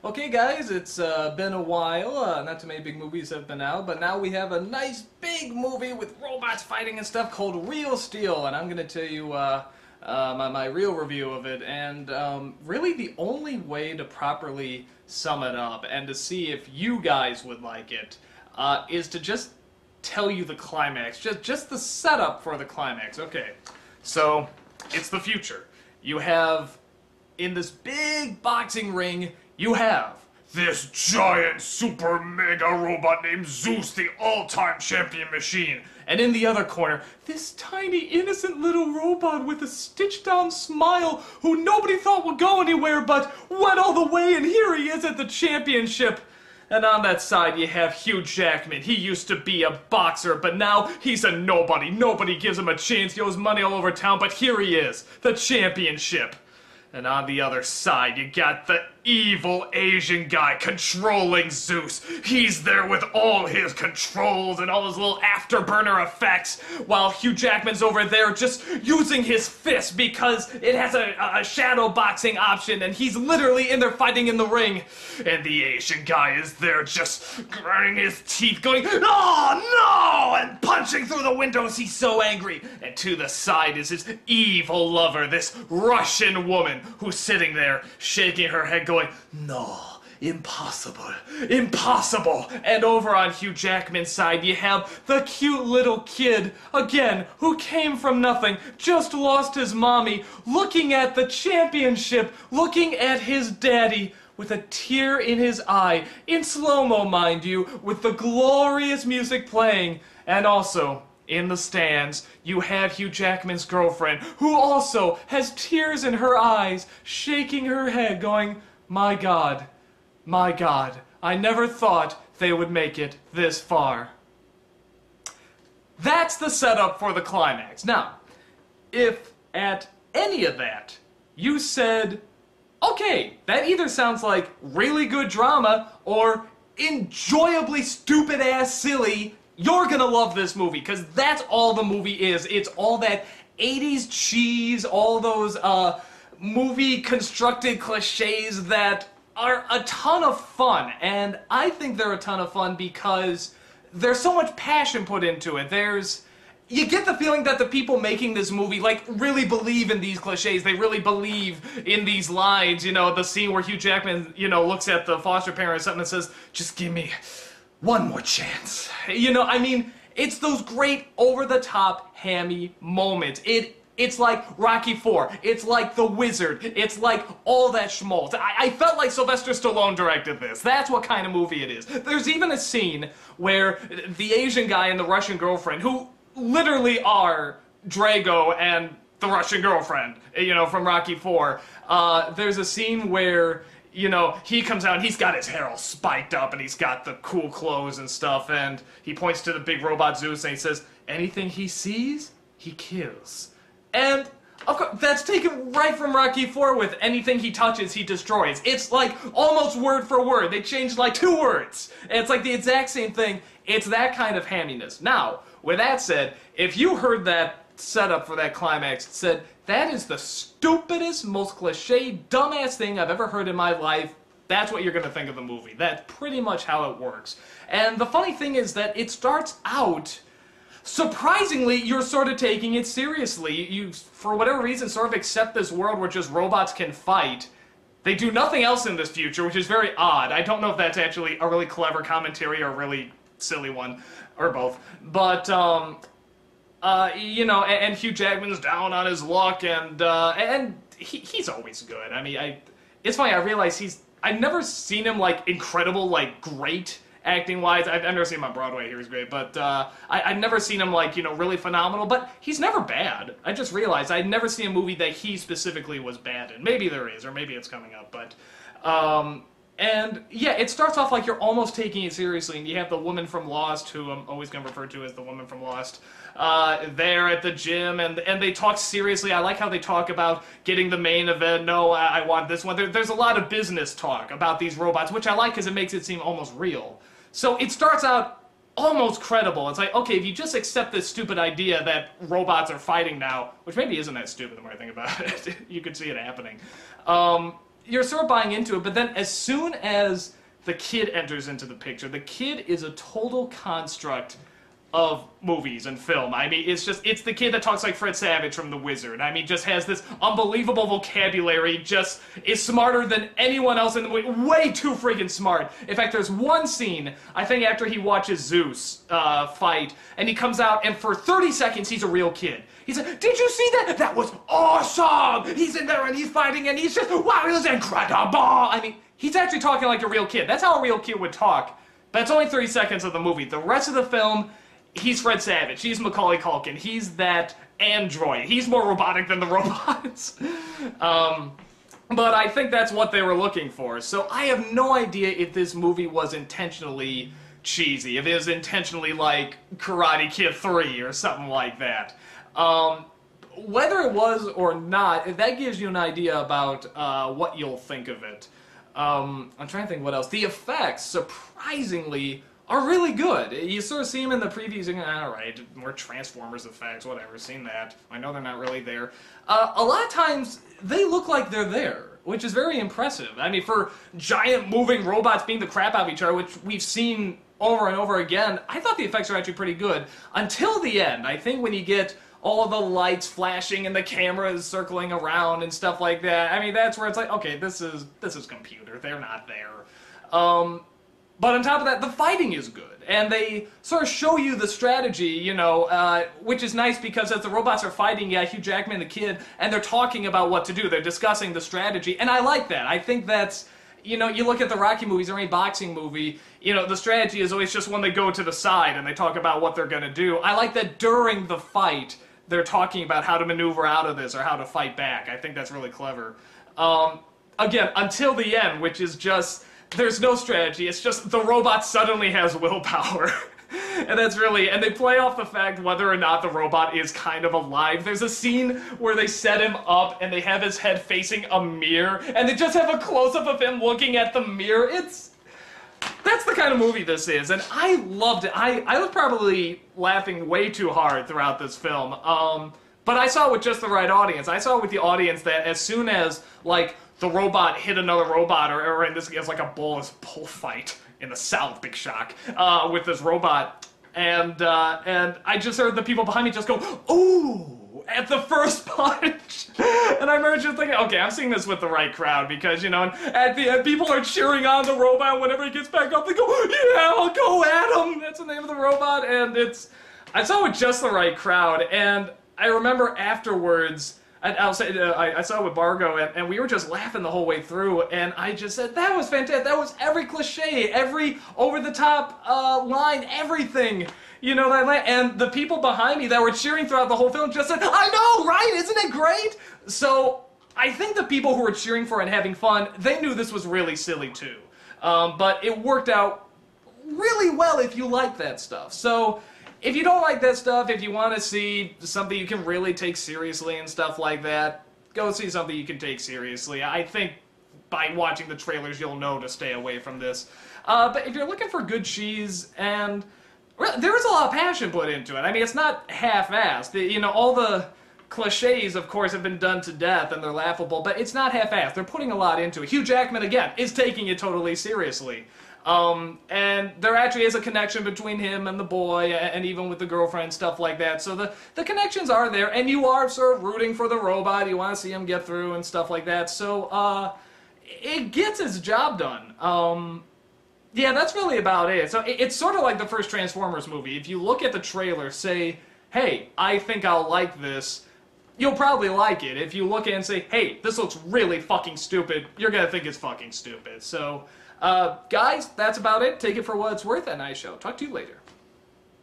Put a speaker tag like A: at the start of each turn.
A: Okay guys, it's been a while, not too many big movies have been out, but now we have a nice big movie with robots fighting and stuff called Real Steel, and I'm going to tell you my real review of it, and really the only way to properly sum it up and to see if you guys would like it is to just tell you the climax, just the setup for the climax. Okay, so it's the future. You have, in this big boxing ring, you have this giant super mega robot named Zeus, the all-time champion machine. And in the other corner, this tiny innocent little robot with a stitched down smile who nobody thought would go anywhere but went all the way, and here he is at the championship. And on that side, you have Hugh Jackman. He used to be a boxer, but now he's a nobody. Nobody gives him a chance. He owes money all over town, but here he is, the championship. And on the other side, you got the evil Asian guy controlling Zeus. He's there with all his controls and all his little afterburner effects, while Hugh Jackman's over there just using his fist because it has a shadow boxing option, and he's literally in there fighting in the ring. And the Asian guy is there just grinding his teeth, going, "Oh no!" and punching through the windows. He's so angry. And to the side is his evil lover, this Russian woman, who's sitting there shaking her head going, "No, impossible, impossible." And over on Hugh Jackman's side you have the cute little kid, again, who came from nothing, just lost his mommy, looking at the championship, looking at his daddy, with a tear in his eye, in slow-mo mind you, with the glorious music playing, and also, in the stands, you have Hugh Jackman's girlfriend, who also has tears in her eyes, shaking her head, going, my God, I never thought they would make it this far." That's the setup for the climax. Now, if at any of that you said, okay, that either sounds like really good drama or enjoyably stupid-ass silly, you're gonna love this movie, because that's all the movie is. It's all that 80s cheese, all those movie-constructed cliches that are a ton of fun. And I think they're a ton of fun because there's so much passion put into it. You get the feeling that the people making this movie, like, really believe in these cliches. They really believe in these lines. You know, the scene where Hugh Jackman, you know, looks at the foster parent or something and says, "Just give me one more chance." You know, I mean, it's those great over-the-top hammy moments. It's like Rocky IV. It's like The Wizard. It's like all that schmaltz. I felt like Sylvester Stallone directed this. That's what kind of movie it is. There's even a scene where the Asian guy and the Russian girlfriend, who literally are Drago and the Russian girlfriend, you know, from Rocky IV, there's a scene where, you know, he comes out and he's got his hair all spiked up and he's got the cool clothes and stuff, and he points to the big robot Zeus and he says, "Anything he sees, he kills." And, of course, that's taken right from Rocky IV with anything he touches, he destroys. It's like almost word for word. They changed like 2 words. And it's like the exact same thing. It's that kind of hamminess. Now, with that said, if you heard that setup for that climax, it said, "That is the stupidest, most cliche, dumbass thing I've ever heard in my life," that's what you're going to think of the movie. That's pretty much how it works. And the funny thing is that it starts out, surprisingly, you're sort of taking it seriously. You, for whatever reason, sort of accept this world where just robots can fight. They do nothing else in this future, which is very odd. I don't know if that's actually a really clever commentary or a really silly one, or both. But, you know, and Hugh Jackman's down on his luck, and he's always good. I mean, it's funny, I realize I've never seen him, like, incredible, like, great acting-wise. I've never seen him on Broadway, he was great, but I've never seen him, like, you know, really phenomenal, but he's never bad. I just realized I'd never seen a movie that he specifically was bad in. Maybe there is, or maybe it's coming up, but, and, yeah, it starts off like you're almost taking it seriously, and you have the woman from Lost, who I'm always going to refer to as the woman from Lost, there at the gym, and they talk seriously. I like how they talk about getting the main event. No, I want this one. There's a lot of business talk about these robots, which I like because it makes it seem almost real. So it starts out almost credible. It's like, okay, if you just accept this stupid idea that robots are fighting now, which maybe isn't that stupid the more I think about it, you could see it happening. you're sort of buying into it, but then as soon as the kid enters into the picture, the kid is a total construct of movies and film. I mean, it's the kid that talks like Fred Savage from The Wizard. I mean, just has this unbelievable vocabulary, just is smarter than anyone else in the movie, way too freaking smart. In fact, there's one scene, I think after he watches Zeus fight, and he comes out, and for 30 seconds, he's a real kid. He's like, did you see that? That was awesome! He's in there and he's fighting and he's just, wow, it was incredible! I mean, he's actually talking like a real kid. That's how a real kid would talk. But it's only 30 seconds of the movie. The rest of the film, he's Fred Savage. He's Macaulay Culkin. He's that android. He's more robotic than the robots. But I think that's what they were looking for. So I have no idea if this movie was intentionally cheesy, if it was intentionally like Karate Kid 3 or something like that. Whether it was or not, that gives you an idea about what you'll think of it. I'm trying to think what else. The effects, surprisingly, are really good. You sort of see them in the previews and alright, more Transformers effects, whatever, seen that. I know they're not really there. A lot of times, they look like they're there, which is very impressive. I mean, for giant moving robots beating the crap out of each other, which we've seen over and over again, I thought the effects are actually pretty good. Until the end, I think when you get all the lights flashing and the cameras circling around and stuff like that. I mean, that's where it's like, okay, this is computer. They're not there. But on top of that, the fighting is good. And they sort of show you the strategy, you know, which is nice because as the robots are fighting, yeah, Hugh Jackman, the kid, and they're talking about what to do. They're discussing the strategy. And I like that. I think that's, you know, you look at the Rocky movies or any boxing movie, you know, the strategy is always just when they go to the side and they talk about what they're going to do. I like that during the fight, they're talking about how to maneuver out of this or how to fight back. I think that's really clever. Again, until the end, which is just, there's no strategy. It's just the robot suddenly has willpower. And that's really, and they play off the fact whether or not the robot is kind of alive. There's a scene where they set him up and they have his head facing a mirror and they just have a close-up of him looking at the mirror. That's the kind of movie this is, and I loved it. I was probably laughing way too hard throughout this film, but I saw it with just the right audience. I saw it with the audience that as soon as, like, the robot hit another robot, or in this case, like a bullfight in the South, big shock, with this robot, and I just heard the people behind me just go, ooh, at the first punch. And I remember just thinking, okay, I'm seeing this with the right crowd because, you know, at the end, people are cheering on the robot, and whenever he gets back up, they go, yeah, I'll go at him. That's the name of the robot, and I saw it with just the right crowd, and I remember afterwards, I'll say, I saw it with Margot, and we were just laughing the whole way through, and I just said, that was fantastic. That was every cliche, every over-the-top line, everything. You know, and the people behind me that were cheering throughout the whole film just said, I know, right? Isn't it great? So I think the people who were cheering for it and having fun, they knew this was really silly too. But it worked out really well if you like that stuff. So if you don't like that stuff, if you want to see something you can really take seriously and stuff like that, go see something you can take seriously. I think by watching the trailers you'll know to stay away from this. But if you're looking for good cheese and there is a lot of passion put into it. I mean, it's not half-assed. You know, all the cliches, of course, have been done to death, and they're laughable, but it's not half-assed. They're putting a lot into it. Hugh Jackman, again, is taking it totally seriously. And there actually is a connection between him and the boy, and even with the girlfriend, stuff like that. So the connections are there, and you are sort of rooting for the robot. You want to see him get through and stuff like that. So, it gets its job done. Yeah, that's really about it. So it's sort of like the first Transformers movie. If you look at the trailer, say, hey, I think I'll like this, you'll probably like it. If you look at it and say, hey, this looks really fucking stupid, you're gonna think it's fucking stupid. So, guys, that's about it. Take it for what it's worth, and I shall talk to you later.